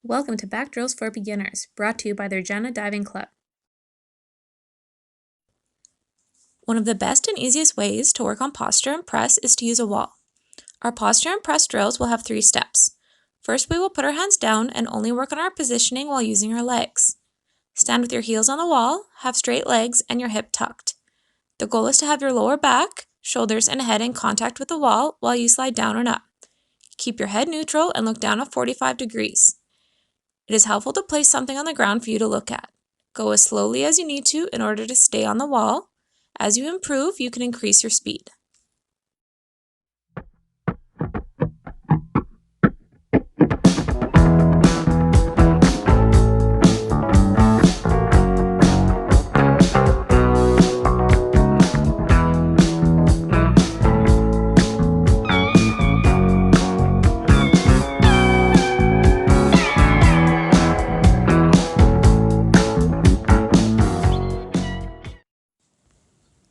Welcome to Back Drills for Beginners, brought to you by the Regina Diving Club. One of the best and easiest ways to work on posture and press is to use a wall. Our posture and press drills will have 3 steps. First, we will put our hands down and only work on our positioning while using our legs. Stand with your heels on the wall, have straight legs, and your hip tucked. The goal is to have your lower back, shoulders, and head in contact with the wall while you slide down and up. Keep your head neutral and look down at 45 degrees. It is helpful to place something on the ground for you to look at. Go as slowly as you need to in order to stay on the wall. As you improve, you can increase your speed.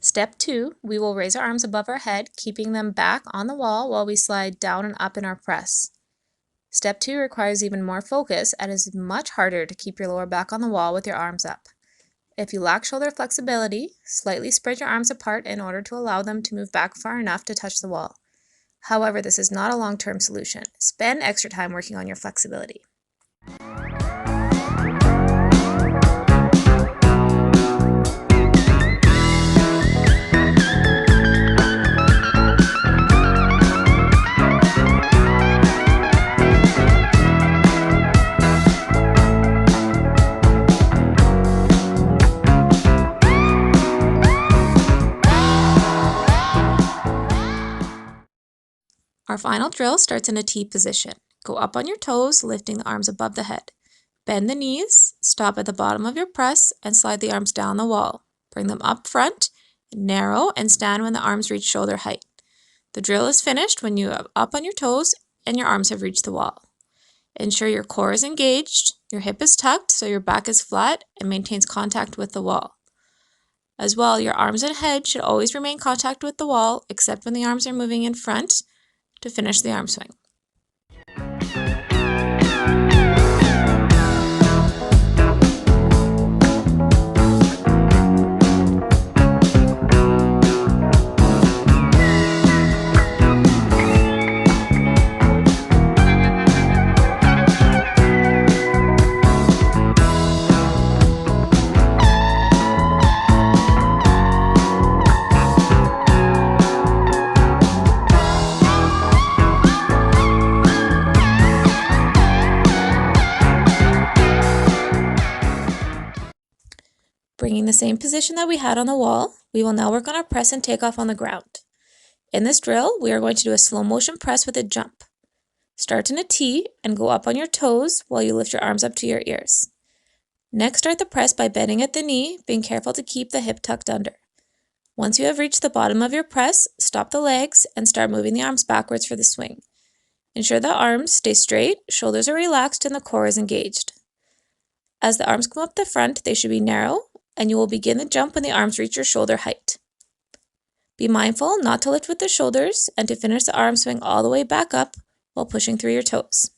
Step 2, we will raise our arms above our head, keeping them back on the wall while we slide down and up in our press. Step 2 requires even more focus, and is much harder to keep your lower back on the wall with your arms up. If you lack shoulder flexibility, slightly spread your arms apart in order to allow them to move back far enough to touch the wall. However, this is not a long-term solution. Spend extra time working on your flexibility. Our final drill starts in a T position. Go up on your toes, lifting the arms above the head. Bend the knees, stop at the bottom of your press, and slide the arms down the wall. Bring them up front, narrow, and stand when the arms reach shoulder height. The drill is finished when you are up on your toes and your arms have reached the wall. Ensure your core is engaged, your hip is tucked so your back is flat and maintains contact with the wall. As well, your arms and head should always remain in contact with the wall, except when the arms are moving in front to finish the arm swing. Bringing the same position that we had on the wall, we will now work on our press and takeoff on the ground. In this drill, we are going to do a slow motion press with a jump. Start in a T and go up on your toes while you lift your arms up to your ears. Next, start the press by bending at the knee, being careful to keep the hip tucked under. Once you have reached the bottom of your press, stop the legs and start moving the arms backwards for the swing. Ensure the arms stay straight, shoulders are relaxed, and the core is engaged. As the arms come up the front, they should be narrow, and you will begin the jump when the arms reach your shoulder height. Be mindful not to lift with the shoulders and to finish the arm swing all the way back up while pushing through your toes.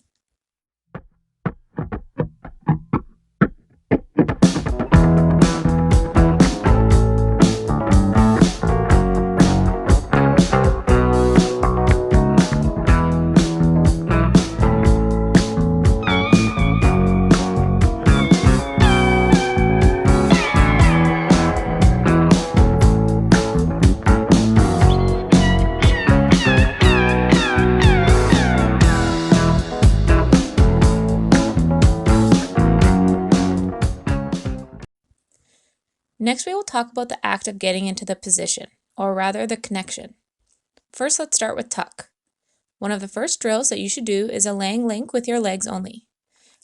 Next, we will talk about the act of getting into the position, or rather the connection. First, let's start with tuck. One of the first drills that you should do is a laying link with your legs only.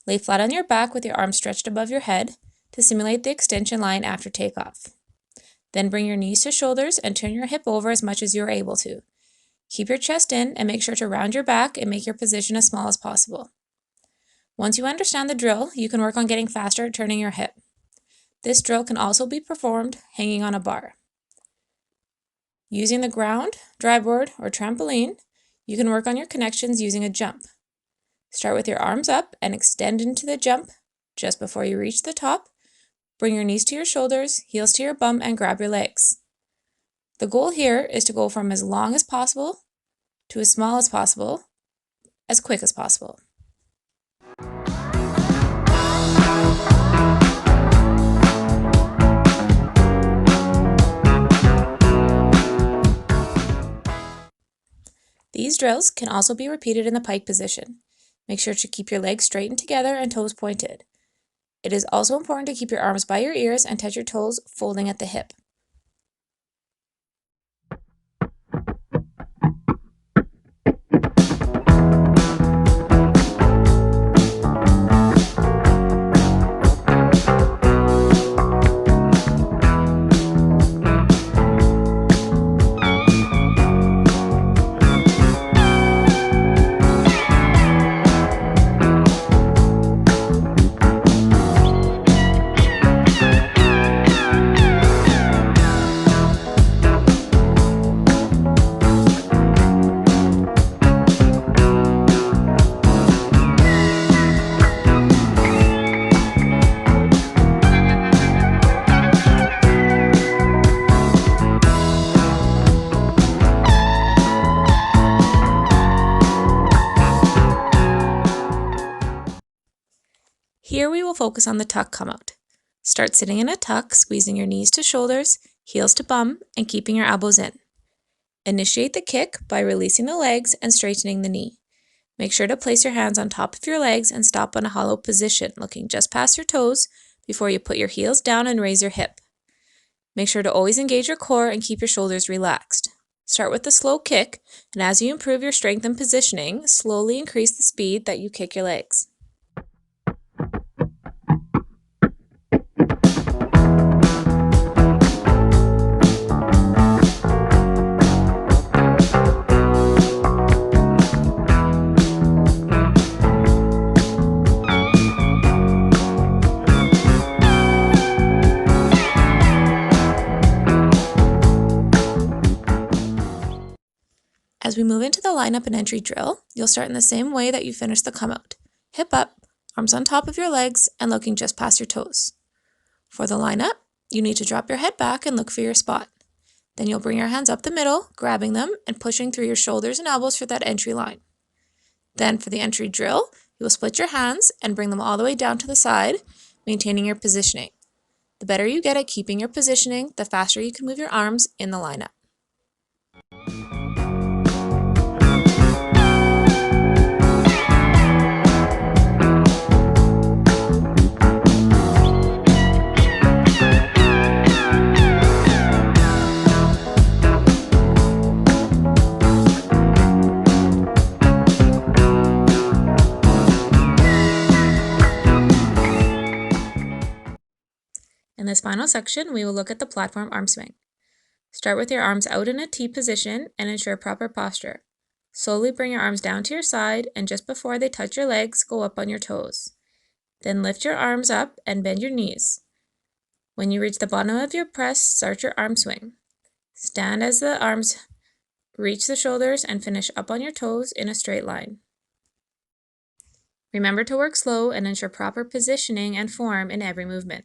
Lay flat on your back with your arms stretched above your head to simulate the extension line after takeoff. Then bring your knees to shoulders and turn your hip over as much as you are able to. Keep your chest in and make sure to round your back and make your position as small as possible. Once you understand the drill, you can work on getting faster at turning your hip. This drill can also be performed hanging on a bar. Using the ground, dry board, or trampoline, you can work on your connections using a jump. Start with your arms up and extend into the jump just before you reach the top. Bring your knees to your shoulders, heels to your bum, and grab your legs. The goal here is to go from as long as possible to as small as possible, as quick as possible. These drills can also be repeated in the pike position. Make sure to keep your legs straightened together and toes pointed. It is also important to keep your arms by your ears and touch your toes, folding at the hip. Here we will focus on the tuck come out. Start sitting in a tuck, squeezing your knees to shoulders, heels to bum, and keeping your elbows in. Initiate the kick by releasing the legs and straightening the knee. Make sure to place your hands on top of your legs and stop in a hollow position, looking just past your toes before you put your heels down and raise your hip. Make sure to always engage your core and keep your shoulders relaxed. Start with a slow kick, and as you improve your strength and positioning, slowly increase the speed that you kick your legs. As we move into the lineup and entry drill, you'll start in the same way that you finished the come out. Hip up, arms on top of your legs, and looking just past your toes. For the lineup, you need to drop your head back and look for your spot. Then you'll bring your hands up the middle, grabbing them and pushing through your shoulders and elbows for that entry line. Then for the entry drill, you will split your hands and bring them all the way down to the side, maintaining your positioning. The better you get at keeping your positioning, the faster you can move your arms in the lineup. In this final section, we will look at the platform arm swing. Start with your arms out in a T position and ensure proper posture. Slowly bring your arms down to your side, and just before they touch your legs, go up on your toes. Then lift your arms up and bend your knees. When you reach the bottom of your press, start your arm swing. Stand as the arms reach the shoulders and finish up on your toes in a straight line. Remember to work slow and ensure proper positioning and form in every movement.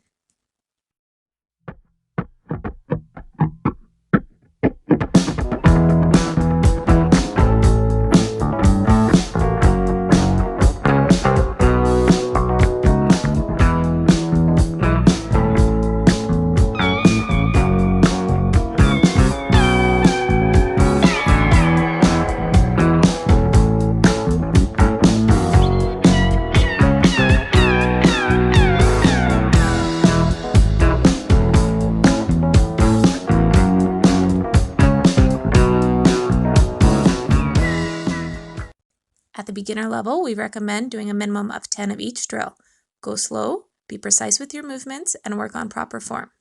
At the beginner level, we recommend doing a minimum of 10 of each drill. Go slow, be precise with your movements, and work on proper form.